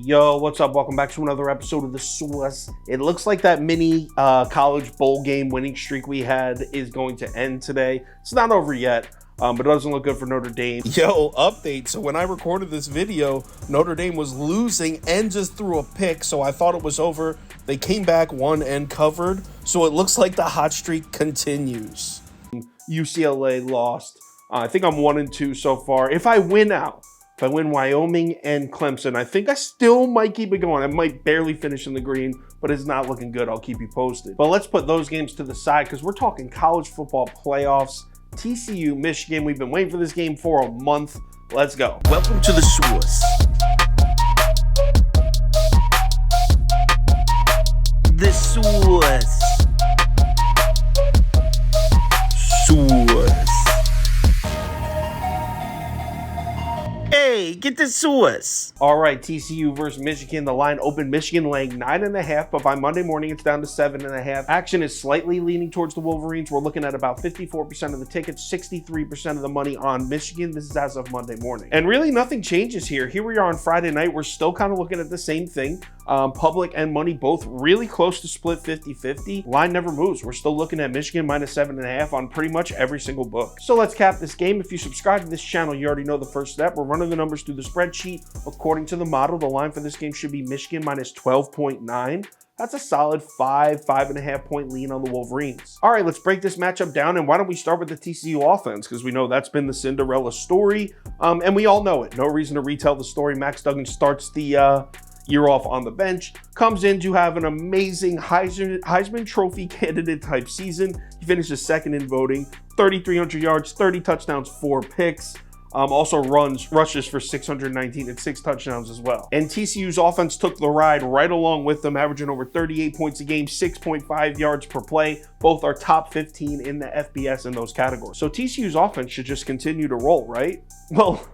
Yo, what's up? Welcome back to another episode of The Sauce. It looks like that mini college bowl game winning streak we had is going to end today. It's not over yet, but it doesn't look good for Notre Dame. Yo, update. So when I recorded this video, Notre Dame was losing and just threw a pick, so I thought it was over. They came back, won, and covered, so it looks like the hot streak continues. UCLA lost. I think I'm 1-2 so far. If I win Wyoming and Clemson, I think I still might keep it going. I might barely finish in the green, but it's not looking good. I'll keep you posted. But let's put those games to the side because we're talking college football playoffs. TCU, Michigan. We've been waiting for this game for a month. Let's go. Welcome to The Sauce. The Sauce. Sauce. Hey, get the sauce. All right, TCU versus Michigan. The line opened Michigan laying 9.5, but by Monday morning, it's down to 7.5. Action is slightly leaning towards the Wolverines. We're looking at about 54% of the tickets, 63% of the money on Michigan. This is as of Monday morning. And really nothing changes here. Here we are on Friday night. We're still kind of looking at the same thing. Public and money both really close to split 50-50. Line never moves. We're still looking at Michigan minus 7.5 on pretty much every single book. So let's cap this game. If you subscribe to this channel, you already know the first step. We're running the numbers through the spreadsheet. According to the model, the line for this game should be Michigan minus 12.9. That's a solid 5.5 point lean on the Wolverines. All right, let's break this matchup down. And why don't we start with the TCU offense? Because we know that's been the Cinderella story. And we all know it. No reason to retell the story. Max Duggan starts the year off on the bench, comes in to have an amazing Heisman Trophy candidate type season. He finishes second in voting, 3,300 yards, 30 touchdowns, 4 picks. Also rushes for 619 and 6 touchdowns as well. And TCU's offense took the ride right along with them, averaging over 38 points a game, 6.5 yards per play. Both are top 15 in the FBS in those categories. So TCU's offense should just continue to roll, right? Well,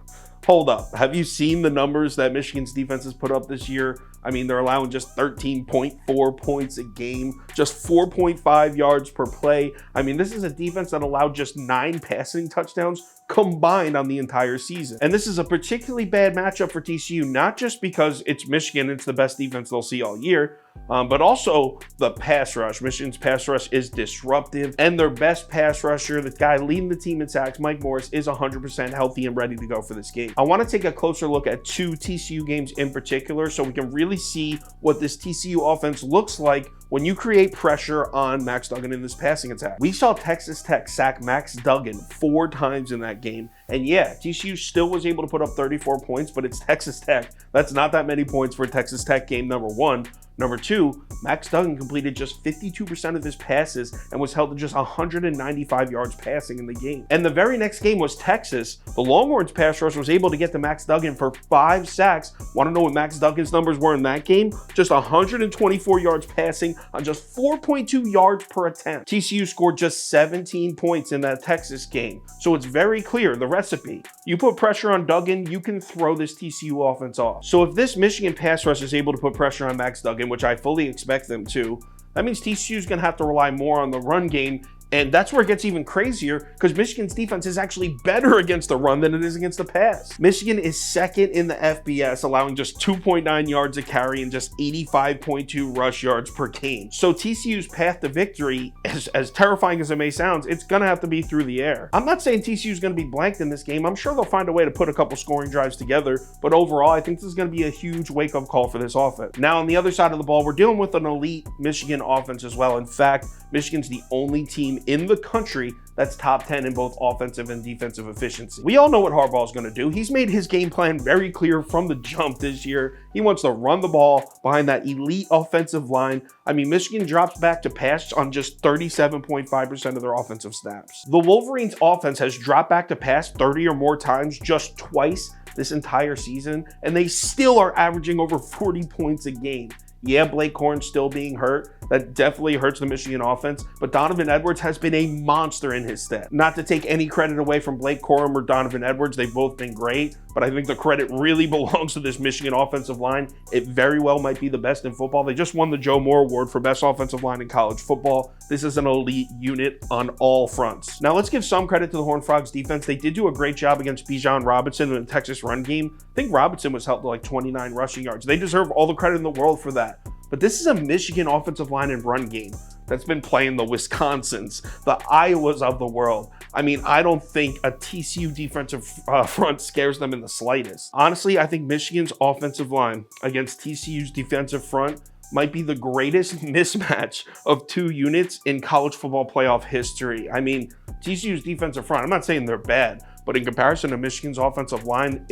hold up. Have you seen the numbers that Michigan's defense has put up this year? I mean, they're allowing just 13.4 points a game, just 4.5 yards per play. I mean, this is a defense that allowed just 9 passing touchdowns combined on the entire season. And this is a particularly bad matchup for TCU, not just because it's Michigan, it's the best defense they'll see all year, but also the pass rush. Michigan's pass rush is disruptive, and their best pass rusher, the guy leading the team in sacks, Mike Morris, is 100% healthy and ready to go for this game. I want to take a closer look at 2 TCU games in particular so we can really see what this TCU offense looks like when you create pressure on Max Duggan in this passing attack. We saw Texas Tech sack Max Duggan 4 times in that game. And yeah, TCU still was able to put up 34 points, but it's Texas Tech. That's not that many points for Texas Tech game, number 1. Number 2, Max Duggan completed just 52% of his passes and was held to just 195 yards passing in the game. And the very next game was Texas. The Longhorns pass rush was able to get to Max Duggan for 5 sacks. Want to know what Max Duggan's numbers were in that game? Just 124 yards passing on just 4.2 yards per attempt. TCU scored just 17 points in that Texas game. So it's very clear, the recipe. You put pressure on Duggan, you can throw this TCU offense off. So if this Michigan pass rush is able to put pressure on Max Duggan, which I fully expect them to, that means TCU is going to have to rely more on the run game. And that's where it gets even crazier because Michigan's defense is actually better against the run than it is against the pass. Michigan is second in the FBS, allowing just 2.9 yards a carry and just 85.2 rush yards per game. So TCU's path to victory, as terrifying as it may sound, it's going to have to be through the air. I'm not saying TCU is going to be blanked in this game. I'm sure they'll find a way to put a couple scoring drives together. But overall, I think this is going to be a huge wake-up call for this offense. Now, on the other side of the ball, we're dealing with an elite Michigan offense as well. In fact, Michigan's the only team in the country that's top 10 in both offensive and defensive efficiency. We all know what Harbaugh's going to do. He's made his game plan very clear from the jump this year. He wants to run the ball behind that elite offensive line. I mean, Michigan drops back to pass on just 37.5% of their offensive snaps. The Wolverines offense has dropped back to pass 30 or more times just twice this entire season, and they still are averaging over 40 points a game. Yeah, Blake Corn's still being hurt. That definitely hurts the Michigan offense, but Donovan Edwards has been a monster in his stead. Not to take any credit away from Blake Corum or Donovan Edwards, they've both been great, but I think the credit really belongs to this Michigan offensive line. It very well might be the best in football. They just won the Joe Moore Award for best offensive line in college football. This is an elite unit on all fronts. Now let's give some credit to the Horned Frogs defense. They did do a great job against Bijan Robinson in the Texas run game. I think Robinson was held to like 29 rushing yards. They deserve all the credit in the world for that. But this is a Michigan offensive line and run game that's been playing the Wisconsins, the Iowas of the world. I mean, I don't think a TCU defensive front scares them in the slightest. Honestly, I think Michigan's offensive line against TCU's defensive front might be the greatest mismatch of two units in college football playoff history. I mean, TCU's defensive front, I'm not saying they're bad, but in comparison to Michigan's offensive line,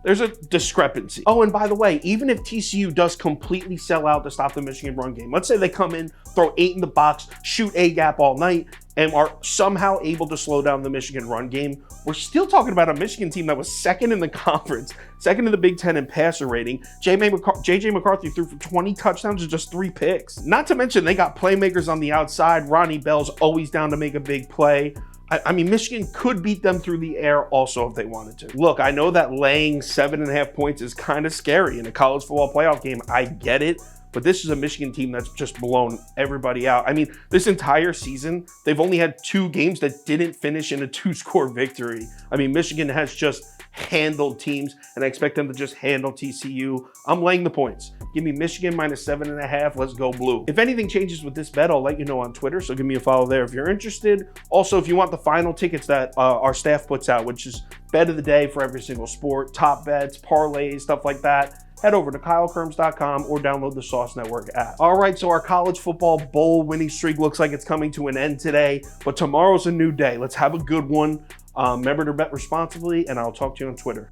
there's a discrepancy. Oh, and by the way, even if TCU does completely sell out to stop the Michigan run game, let's say they come in, throw 8 in the box, shoot A-gap all night, and are somehow able to slow down the Michigan run game, we're still talking about a Michigan team that was second in the conference, second in the Big Ten in passer rating. J.J. McCarthy threw for 20 touchdowns and just 3 picks. Not to mention they got playmakers on the outside. Ronnie Bell's always down to make a big play. I mean, Michigan could beat them through the air also if they wanted to. Look, I know that laying 7.5 points is kind of scary in a college football playoff game. I get it, but this is a Michigan team that's just blown everybody out. I mean, this entire season, they've only had 2 games that didn't finish in a 2-score victory. I mean, Michigan has just handled teams, and I expect them to just handle TCU. I'm laying the points. Give me Michigan minus 7.5. Let's go blue. If anything changes with this bet, I'll let you know on Twitter, so give me a follow there if you're interested. Also, if you want the final tickets that our staff puts out, which is bet of the day for every single sport, top bets, parlays, stuff like that, head over to KyleKirms.com or download the Sauce Network app. All right, so our college football bowl winning streak looks like it's coming to an end today, but tomorrow's a new day. Let's have a good one. Remember to bet responsibly, and I'll talk to you on Twitter.